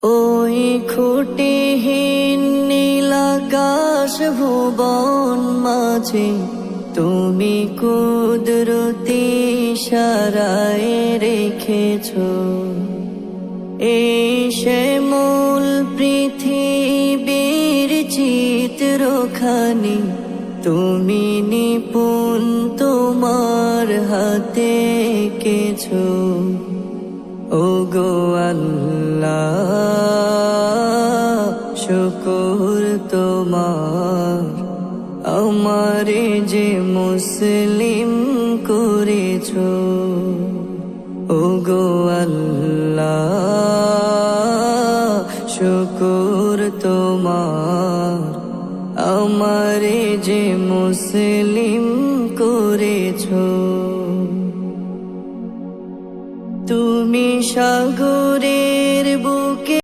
ওই খুঁটিহীন নীলাকাশ ভুবন মাঝে তুমি কুদরতি ইশারায় রেখেছ এই শ্যামল পৃথিবীর চিত্রখানি তুমি নিপুণ তোমার হাতে এঁকেছো। ওগো আল্লাহ শুকর তোমার আমারে যে মুসলিম করেছো। ওগো আল্লাহ শুকর তোমার আমারে যে মুসলিম